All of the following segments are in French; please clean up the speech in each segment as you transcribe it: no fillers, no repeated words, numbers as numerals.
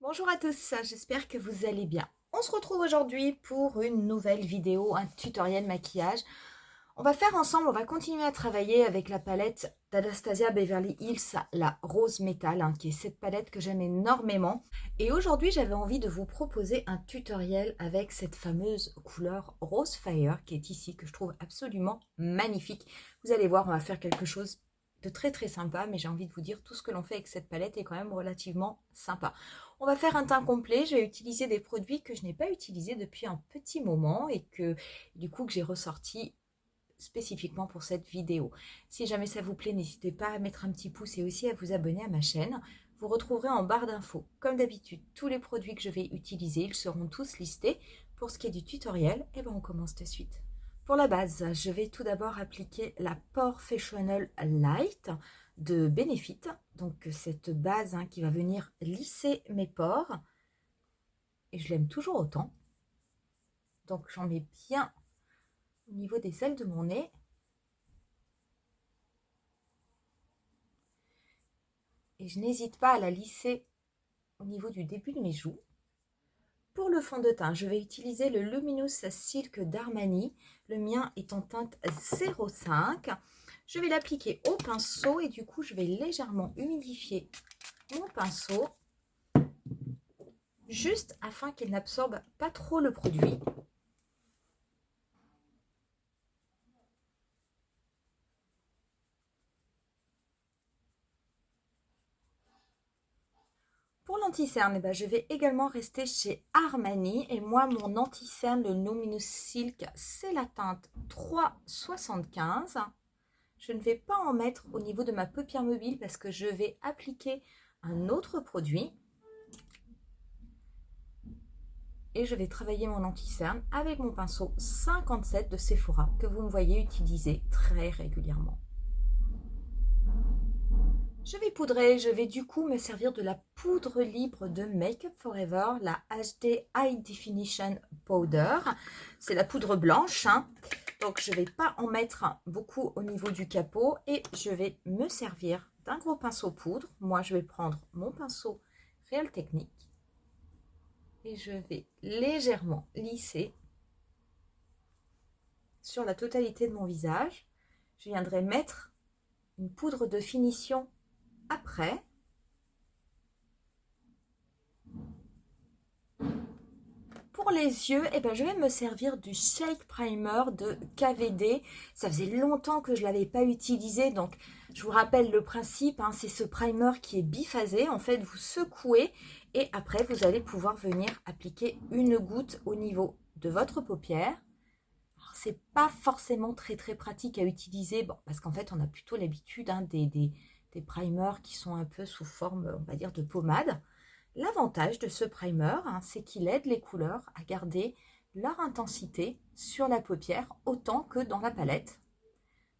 Bonjour à tous, j'espère que vous allez bien. On se retrouve aujourd'hui pour une nouvelle vidéo, un tutoriel maquillage. On va faire ensemble, on va continuer à travailler avec la palette d'Anastasia Beverly Hills, la Rose Metal, qui est cette palette que j'aime énormément. Et aujourd'hui, j'avais envie de vous proposer un tutoriel avec cette fameuse couleur Rose Fire qui est ici, que je trouve absolument magnifique. Vous allez voir, on va faire quelque chose de très très sympa, mais j'ai envie de vous dire, tout ce que l'on fait avec cette palette est quand même relativement sympa. On va faire un teint complet, je vais utiliser des produits que je n'ai pas utilisés depuis un petit moment et que du coup que j'ai ressorti spécifiquement pour cette vidéo. Si jamais ça vous plaît, n'hésitez pas à mettre un petit pouce et aussi à vous abonner à ma chaîne. Vous retrouverez en barre d'infos, comme d'habitude, tous les produits que je vais utiliser, ils seront tous listés. Pour ce qui est du tutoriel, et ben on commence de suite. Pour la base, je vais tout d'abord appliquer la Professional Light de Benefit. Donc cette base qui va venir lisser mes pores. Et je l'aime toujours autant. Donc j'en mets bien au niveau des ailes de mon nez. Et je n'hésite pas à la lisser au niveau du début de mes joues. Pour le fond de teint, je vais utiliser le Luminous Silk d'Armani. Le mien est en teinte 05. Je vais l'appliquer au pinceau et du coup, je vais légèrement humidifier mon pinceau juste afin qu'il n'absorbe pas trop le produit. Pour l'anti-cerne, je vais également rester chez Armani. Et moi, mon anti-cerne, le Luminous Silk, c'est la teinte 3,75. Je ne vais pas en mettre au niveau de ma paupière mobile parce que je vais appliquer un autre produit. Et je vais travailler mon anti-cerne avec mon pinceau 57 de Sephora que vous me voyez utiliser très régulièrement. Je vais poudrer, je vais du coup me servir de la poudre libre de Make Up For Ever, la HD High Definition Powder. C'est la poudre blanche, donc je ne vais pas en mettre beaucoup au niveau du capot et je vais me servir d'un gros pinceau poudre. Moi, je vais prendre mon pinceau Real Technique et je vais légèrement lisser sur la totalité de mon visage. Je viendrai mettre une poudre de finition après. Pour les yeux, je vais me servir du Shake Primer de KVD. Ça faisait longtemps que je ne l'avais pas utilisé, donc je vous rappelle le principe, c'est ce primer qui est biphasé. En fait, vous secouez et après, vous allez pouvoir venir appliquer une goutte au niveau de votre paupière. C'est pas forcément très très pratique à utiliser, parce qu'en fait, on a plutôt l'habitude des primers qui sont un peu sous forme, on va dire, de pommade. L'avantage de ce primer, c'est qu'il aide les couleurs à garder leur intensité sur la paupière autant que dans la palette.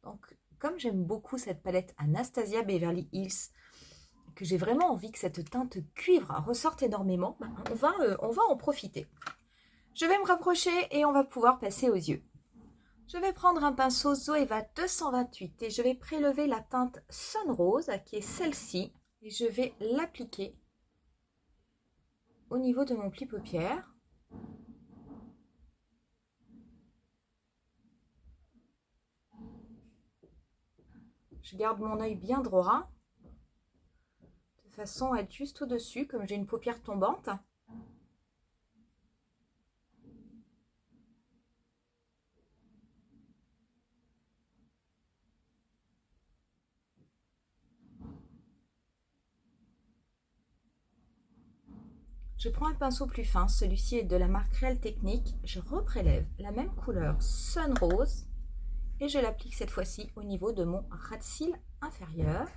Donc, comme j'aime beaucoup cette palette Anastasia Beverly Hills, que j'ai vraiment envie que cette teinte cuivre ressorte énormément, on va en profiter. Je vais me rapprocher et on va pouvoir passer aux yeux. Je vais prendre un pinceau Zoeva 228 et je vais prélever la teinte Sun Rose, qui est celle-ci, et je vais l'appliquer au niveau de mon pli paupière. Je garde mon œil bien droit, de façon à être juste au-dessus, comme j'ai une paupière tombante. Je prends un pinceau plus fin, celui-ci est de la marque Real Technique. Je reprélève la même couleur Sun Rose et je l'applique cette fois-ci au niveau de mon ras de cils inférieur.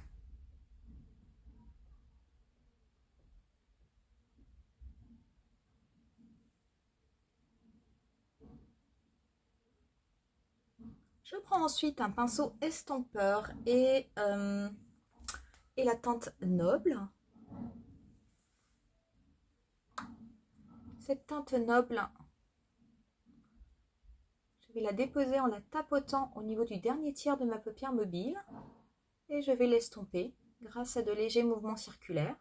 Je prends ensuite un pinceau estompeur et la teinte Noble. Cette teinte Noble, je vais la déposer en la tapotant au niveau du dernier tiers de ma paupière mobile et je vais l'estomper grâce à de légers mouvements circulaires.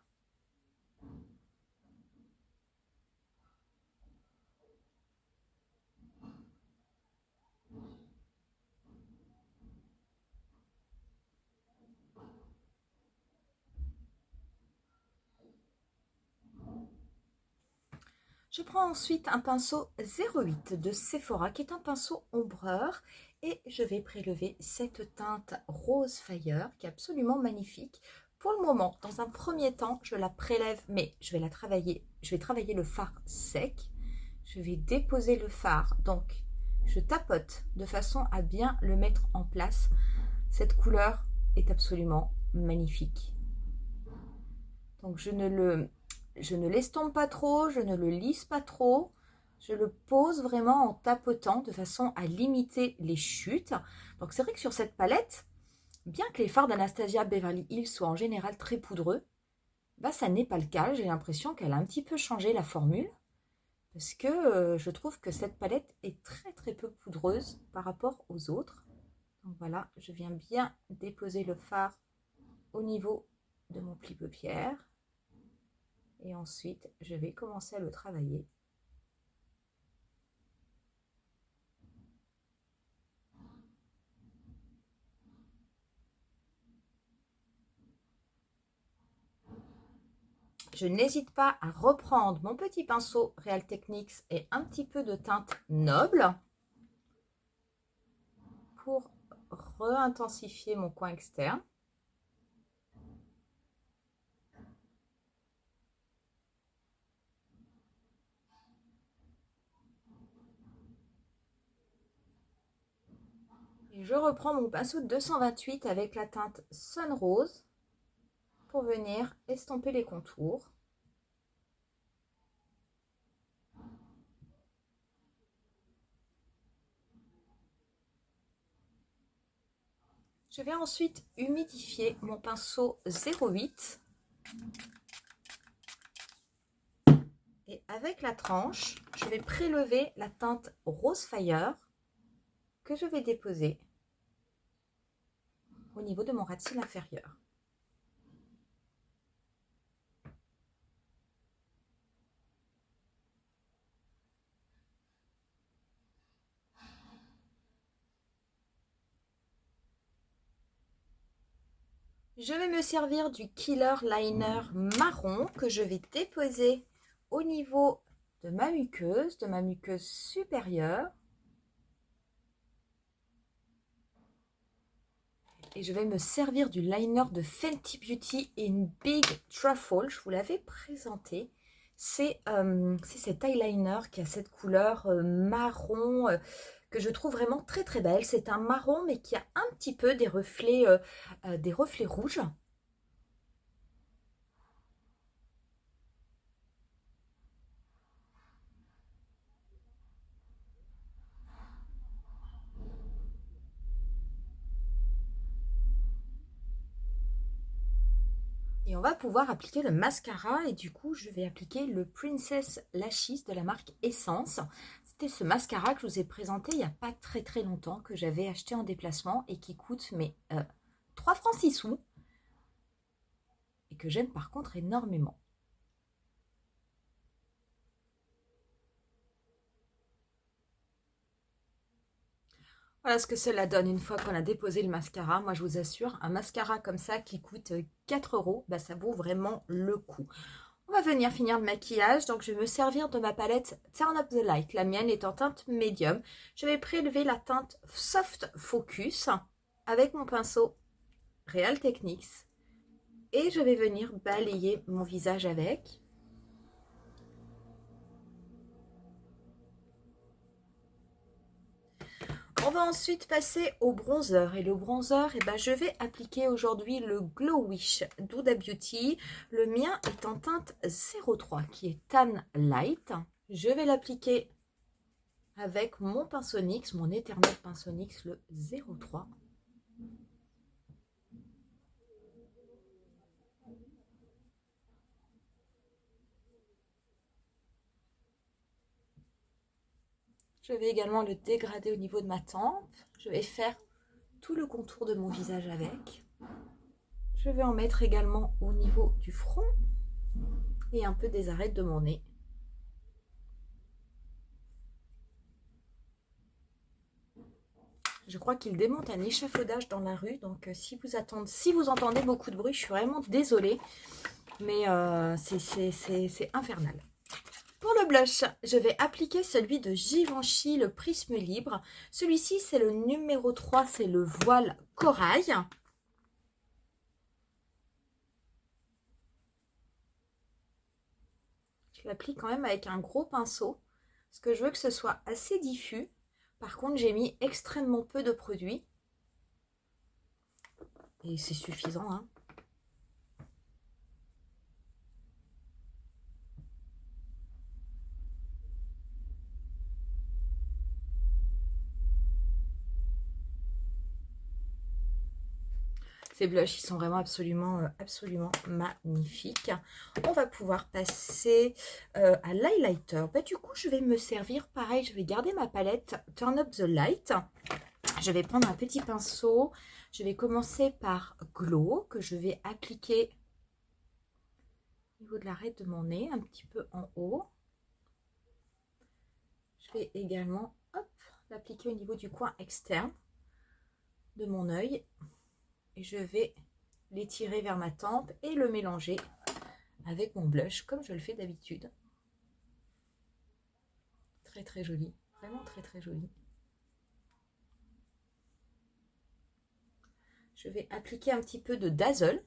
Je prends ensuite un pinceau 08 de Sephora qui est un pinceau ombreur et je vais prélever cette teinte Rose Fire qui est absolument magnifique. Pour le moment, dans un premier temps, je la prélève, mais je vais la travailler. Je vais travailler le fard sec. Je vais déposer le fard, donc je tapote de façon à bien le mettre en place. Cette couleur est absolument magnifique. Donc je ne l'estompe pas trop, je ne le lisse pas trop. Je le pose vraiment en tapotant de façon à limiter les chutes. Donc c'est vrai que sur cette palette, bien que les fards d'Anastasia Beverly Hills soient en général très poudreux, bah ça n'est pas le cas. J'ai l'impression qu'elle a un petit peu changé la formule. Parce que je trouve que cette palette est très très peu poudreuse par rapport aux autres. Donc voilà, je viens bien déposer le fard au niveau de mon pli paupière. Et ensuite, je vais commencer à le travailler. Je n'hésite pas à reprendre mon petit pinceau Real Techniques et un petit peu de teinte noble pour re-intensifier mon coin externe. Et je reprends mon pinceau 228 avec la teinte Sun Rose pour venir estomper les contours. Je vais ensuite humidifier mon pinceau 08 et avec la tranche, je vais prélever la teinte Rose Fire que je vais déposer au niveau de mon ras de cils inférieur. Je vais me servir du Killer Liner marron que je vais déposer au niveau de ma muqueuse supérieure. Et je vais me servir du liner de Fenty Beauty in Big Truffle. Je vous l'avais présenté. C'est cet eyeliner qui a cette couleur marron que je trouve vraiment très très belle. C'est un marron mais qui a un petit peu des reflets rouges. Et on va pouvoir appliquer le mascara et du coup je vais appliquer le Princess Lashes de la marque Essence. C'était ce mascara que je vous ai présenté il n'y a pas très très longtemps, que j'avais acheté en déplacement et qui coûte 3 francs 6 sous et que j'aime par contre énormément. Voilà ce que cela donne une fois qu'on a déposé le mascara. Moi, je vous assure, un mascara comme ça qui coûte 4 €, bah, ça vaut vraiment le coup. On va venir finir le maquillage. Donc, je vais me servir de ma palette Turn Up the Light. La mienne est en teinte médium. Je vais prélever la teinte Soft Focus avec mon pinceau Real Techniques. Et je vais venir balayer mon visage avec. On va ensuite passer au bronzer. Et le bronzer, je vais appliquer aujourd'hui le Glow Wish d'Huda Beauty. Le mien est en teinte 03 qui est Tan Light. Je vais l'appliquer avec mon pinceau NYX, mon éternel pinceau NYX, le 03. Je vais également le dégrader au niveau de ma tempe. Je vais faire tout le contour de mon visage avec. Je vais en mettre également au niveau du front et un peu des arêtes de mon nez. Je crois qu'il démonte un échafaudage dans la rue, donc si vous entendez beaucoup de bruit, je suis vraiment désolée, mais c'est infernal. Pour le blush, je vais appliquer celui de Givenchy, le Prisme Libre. Celui-ci, c'est le numéro 3, c'est le voile corail. Je l'applique quand même avec un gros pinceau, parce que je veux que ce soit assez diffus. Par contre, j'ai mis extrêmement peu de produit. Et c'est suffisant, hein. Ces blushs, ils sont vraiment absolument magnifiques. On va pouvoir passer à l'highlighter. Bah, du coup, je vais me servir, pareil, je vais garder ma palette Turn Up the Light. Je vais prendre un petit pinceau. Je vais commencer par Glow, que je vais appliquer au niveau de l'arête de mon nez, un petit peu en haut. Je vais également l'appliquer au niveau du coin externe de mon œil. Et je vais l'étirer vers ma tempe et le mélanger avec mon blush comme je le fais d'habitude. Très très joli, vraiment très très joli. Je vais appliquer un petit peu de Dazzle.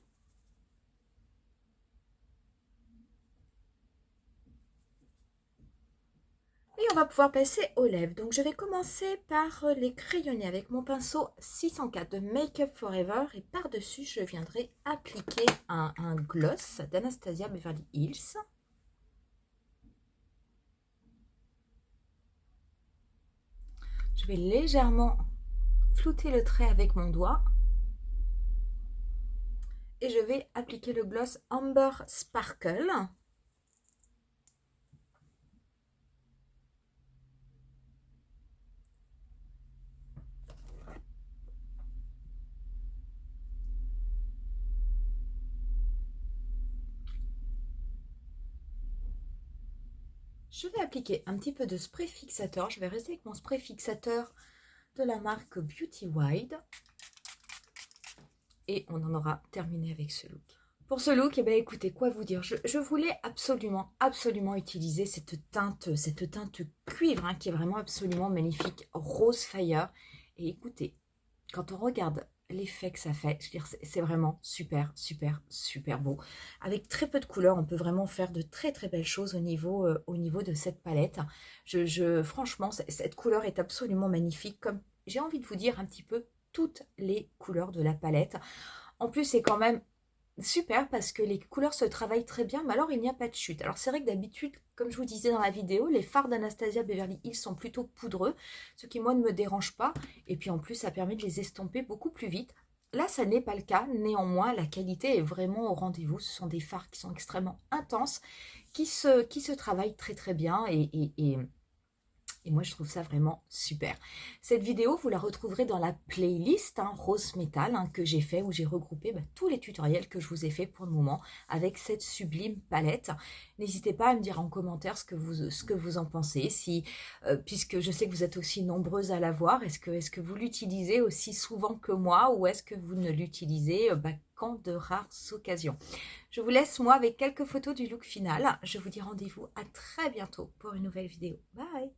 Et on va pouvoir passer aux lèvres. Donc je vais commencer par les crayonner avec mon pinceau 604 de Make Up Forever. Et par-dessus, je viendrai appliquer un gloss d'Anastasia Beverly Hills. Je vais légèrement flouter le trait avec mon doigt. Et je vais appliquer le gloss Amber Sparkle. Je vais appliquer un petit peu de spray fixateur. Je vais rester avec mon spray fixateur de la marque Beauty Wide. Et on en aura terminé avec ce look. Pour ce look, eh bien, écoutez, quoi vous dire, je voulais absolument utiliser cette teinte cuivre hein, qui est vraiment absolument magnifique, Rose Fire. Et écoutez, quand on regarde l'effet que ça fait, je veux dire, c'est vraiment super beau. Avec très peu de couleurs, on peut vraiment faire de très belles choses au niveau de cette palette. Franchement, cette couleur est absolument magnifique, comme j'ai envie de vous dire un petit peu toutes les couleurs de la palette. En plus, c'est quand même super parce que les couleurs se travaillent très bien, mais alors il n'y a pas de chute. Alors c'est vrai que d'habitude, comme je vous disais dans la vidéo, les fards d'Anastasia Beverly Hills sont plutôt poudreux, ce qui moi ne me dérange pas. Et puis en plus, ça permet de les estomper beaucoup plus vite. Là, ça n'est pas le cas. Néanmoins, la qualité est vraiment au rendez-vous. Ce sont des fards qui sont extrêmement intenses, qui se travaillent très bien et moi, je trouve ça vraiment super. Cette vidéo, vous la retrouverez dans la playlist Rose Métal que j'ai fait, où j'ai regroupé tous les tutoriels que je vous ai fait pour le moment avec cette sublime palette. N'hésitez pas à me dire en commentaire ce que vous en pensez, puisque je sais que vous êtes aussi nombreuses à la voir. Est-ce que vous l'utilisez aussi souvent que moi, ou est-ce que vous ne l'utilisez qu'en de rares occasions? Je vous laisse, moi, avec quelques photos du look final. Je vous dis rendez-vous à très bientôt pour une nouvelle vidéo. Bye!